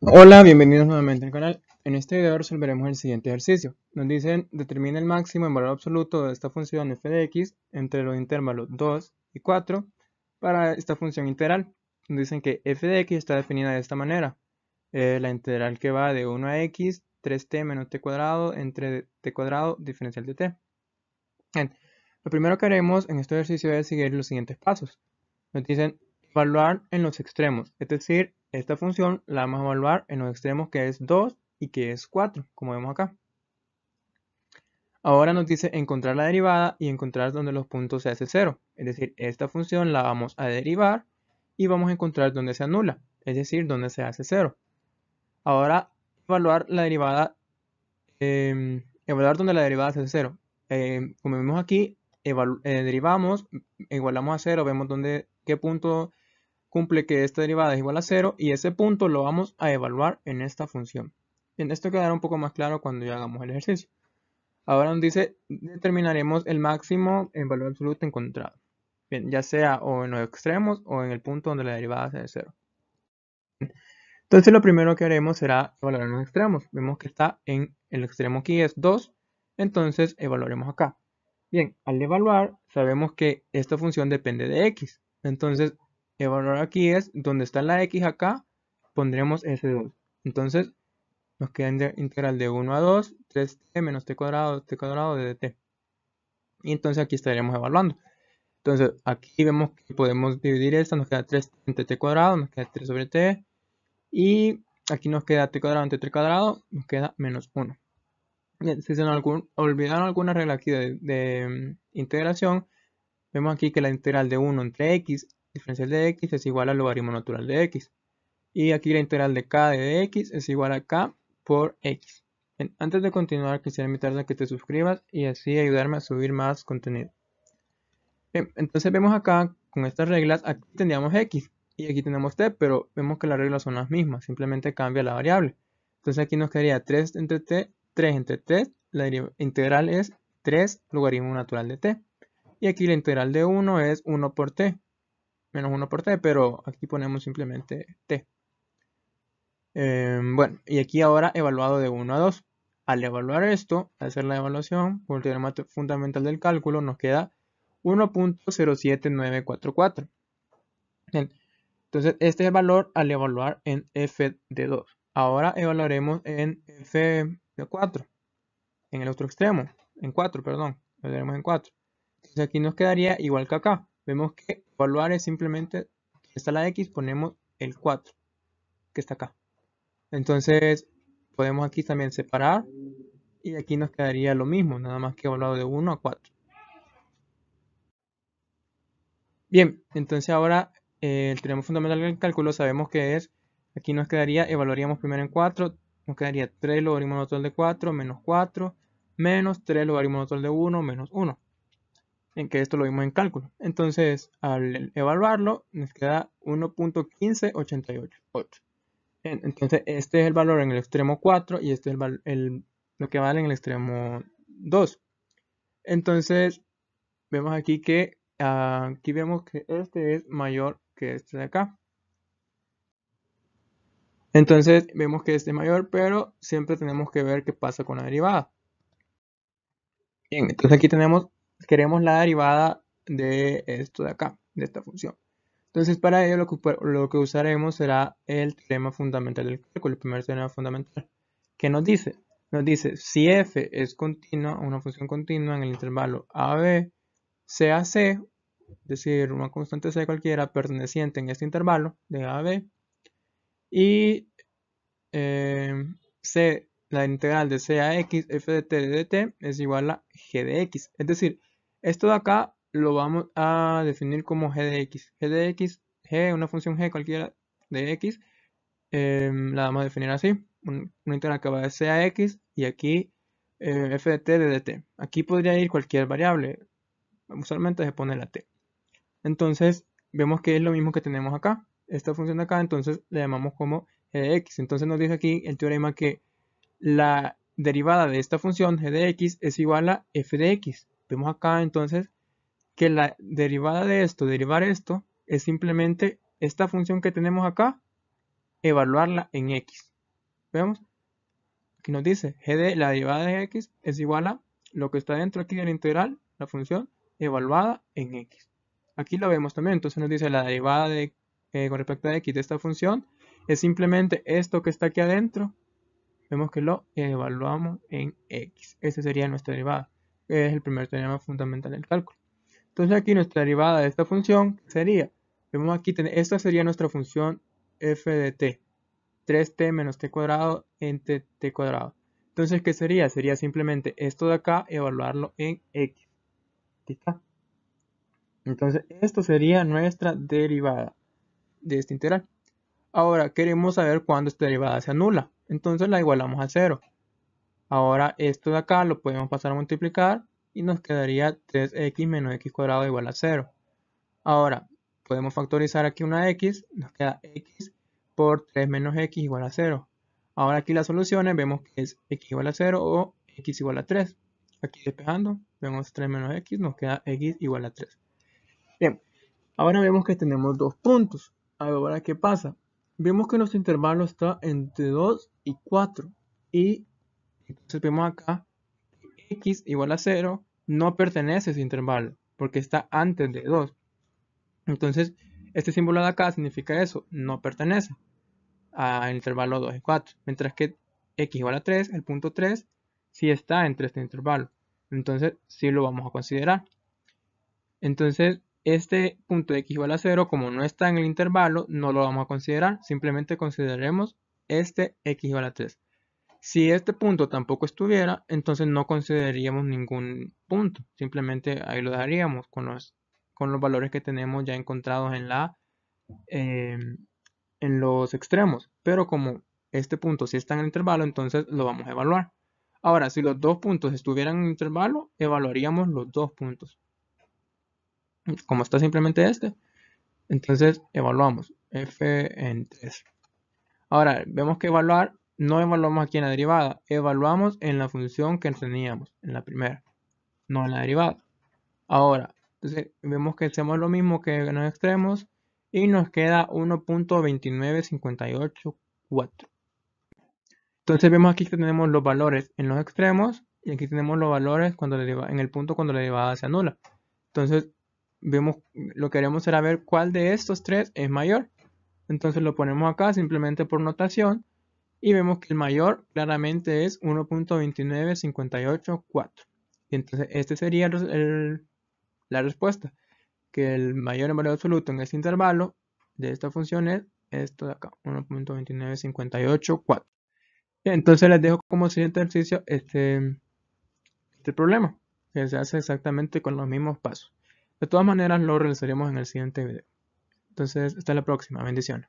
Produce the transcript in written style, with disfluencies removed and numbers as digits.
Hola, bienvenidos nuevamente al canal. En este video resolveremos el siguiente ejercicio. Nos dicen, determina el máximo en valor absoluto de esta función f de x entre los intervalos 2 y 4 para esta función integral. Nos dicen que f de x está definida de esta manera. La integral que va de 1 a x, 3t menos t cuadrado entre t cuadrado diferencial de t. Bien, lo primero que haremos en este ejercicio es seguir los siguientes pasos. Nos dicen evaluar en los extremos, es decir, esta función la vamos a evaluar en los extremos que es 2 y que es 4, como vemos acá. Ahora nos dice encontrar la derivada y encontrar donde los puntos se hace 0, es decir, esta función la vamos a derivar y vamos a encontrar donde se anula, es decir, donde se hace 0. Ahora evaluar la derivada, evaluar donde la derivada se hace 0. Como vemos aquí, derivamos, igualamos a 0, vemos qué punto cumple que esta derivada es igual a 0 y ese punto lo vamos a evaluar en esta función. Bien, esto quedará un poco más claro cuando ya hagamos el ejercicio. Ahora nos dice, determinaremos el máximo en valor absoluto encontrado. Bien, ya sea o en los extremos o en el punto donde la derivada sea de 0. Entonces lo primero que haremos será evaluar en los extremos. Vemos que está en el extremo aquí es 2, entonces evaluaremos acá. Bien, al evaluar sabemos que esta función depende de x. Entonces evaluar aquí es donde está la x acá, pondremos ese 2. Entonces nos queda integral de 1 a 2, 3t menos t cuadrado de dt. Y entonces aquí estaríamos evaluando. Entonces aquí vemos que podemos dividir esta, nos queda 3 entre t cuadrado, nos queda 3 sobre t. Y aquí nos queda t cuadrado entre t cuadrado, nos queda menos 1. Si se nos olvidaron alguna regla aquí de integración, vemos aquí que la integral de 1 entre x, diferencial de x, es igual al logaritmo natural de x. Y aquí la integral de k de x es igual a k por x. Bien, antes de continuar, quisiera invitarte a que te suscribas y así ayudarme a subir más contenido. Bien, entonces vemos acá, con estas reglas, aquí tendríamos x y aquí tenemos t, pero vemos que las reglas son las mismas, simplemente cambia la variable. Entonces aquí nos quedaría 3 entre t, 3 entre t, la integral es 3 logaritmo natural de t. Y aquí la integral de 1 es 1 por t, menos 1 por t, pero aquí ponemos simplemente t. Bueno, y aquí ahora evaluado de 1 a 2. Al evaluar esto, al hacer la evaluación por el teorema fundamental del cálculo, nos queda 1.07944. Bien, entonces este es el valor al evaluar en f de 2. Ahora evaluaremos en f de 4, en el otro extremo, en 4, perdón, evaluaremos en 4. Entonces aquí nos quedaría igual que acá. Vemos que evaluar es simplemente, está la x, ponemos el 4, que está acá. Entonces podemos aquí también separar y aquí nos quedaría lo mismo, nada más que evaluado de 1 a 4. Bien, entonces ahora el teorema fundamental del cálculo sabemos que es, aquí nos quedaría, evaluaríamos primero en 4, nos quedaría 3 logaritmo natural de 4 menos 4 menos 3 logaritmo natural de 1 menos 1, en que esto lo vimos en cálculo. Entonces al evaluarlo nos queda 1.15888. Entonces este es el valor en el extremo 4 y este es lo que vale en el extremo 2. Entonces vemos aquí que aquí vemos que este es mayor que este de acá. Entonces vemos que este es mayor, pero siempre tenemos que ver qué pasa con la derivada. Bien, entonces aquí queremos la derivada de esto de acá, de esta función. Entonces para ello lo que usaremos será el teorema fundamental del cálculo, el primer teorema fundamental. ¿Qué nos dice? Nos dice si f es continua, una función continua en el intervalo a b, sea c, es decir, una constante c cualquiera perteneciente en este intervalo de a a b, y c, la integral de c a x, f de t de dt es igual a g de x. Es decir, esto de acá lo vamos a definir como g de x. G de x, g, una función g cualquiera de x, la vamos a definir así. Una integral que va de c a x y aquí f de t de dt. Aquí podría ir cualquier variable. Usualmente se pone la t. Entonces, vemos que es lo mismo que tenemos acá. Esta función de acá, entonces le llamamos como g de x. Entonces nos dice aquí el teorema que la derivada de esta función g de x es igual a f de x. Vemos acá entonces que la derivada de esto, derivar esto, es simplemente esta función que tenemos acá, evaluarla en x. Vemos, aquí nos dice g de la derivada de x es igual a lo que está dentro aquí de la integral, la función evaluada en x. Aquí lo vemos también, entonces nos dice la derivada con respecto a x de esta función es simplemente esto que está aquí adentro. Vemos que lo evaluamos en x. Esa sería nuestra derivada, que es el primer teorema fundamental del cálculo. Entonces aquí nuestra derivada de esta función sería, vemos aquí, esta sería nuestra función f de t, 3t menos t cuadrado entre t cuadrado. Entonces, ¿qué sería? Sería simplemente esto de acá, evaluarlo en x. Aquí está. Entonces, esto sería nuestra derivada de esta integral. Ahora, queremos saber cuándo esta derivada se anula. Entonces, la igualamos a 0. Ahora, esto de acá lo podemos pasar a multiplicar y nos quedaría 3x menos x cuadrado igual a 0. Ahora, podemos factorizar aquí una x, nos queda x por 3 menos x igual a 0. Ahora aquí las soluciones vemos que es x igual a 0 o x igual a 3. Aquí despejando, vemos 3 menos x, nos queda x igual a 3. Bien, ahora vemos que tenemos dos puntos. Ahora, ¿qué pasa? Vemos que nuestro intervalo está entre 2 y 4. Y entonces vemos acá que x igual a 0 no pertenece a ese intervalo, porque está antes de 2. Entonces, este símbolo de acá significa eso, no pertenece al intervalo 2 y 4. Mientras que x igual a 3, el punto 3, sí está entre este intervalo. Entonces, sí lo vamos a considerar. Entonces, este punto de x igual a 0, como no está en el intervalo, no lo vamos a considerar. Simplemente consideraremos este x igual a 3. Si este punto tampoco estuviera, entonces no consideraríamos ningún punto. Simplemente ahí lo dejaríamos con los valores que tenemos ya encontrados en los extremos. Pero como este punto sí está en el intervalo, entonces lo vamos a evaluar. Ahora, si los dos puntos estuvieran en el intervalo, evaluaríamos los dos puntos. Como está simplemente este, entonces evaluamos f en 3. Ahora, vemos que evaluar, no evaluamos aquí en la derivada, evaluamos en la función que teníamos, en la primera, no en la derivada. Ahora, entonces vemos que hacemos lo mismo que en los extremos y nos queda 1.29584. Entonces vemos aquí que tenemos los valores en los extremos y aquí tenemos los valores en el punto cuando la derivada se anula. Entonces vemos, lo que queremos será ver cuál de estos tres es mayor. Entonces lo ponemos acá simplemente por notación y vemos que el mayor claramente es 1.29584. Y entonces este sería la respuesta, que el mayor en valor absoluto en este intervalo de esta función es esto de acá, 1.29584. Entonces les dejo como siguiente ejercicio este problema, que se hace exactamente con los mismos pasos. De todas maneras lo realizaremos en el siguiente video. Entonces, hasta la próxima. Bendiciones.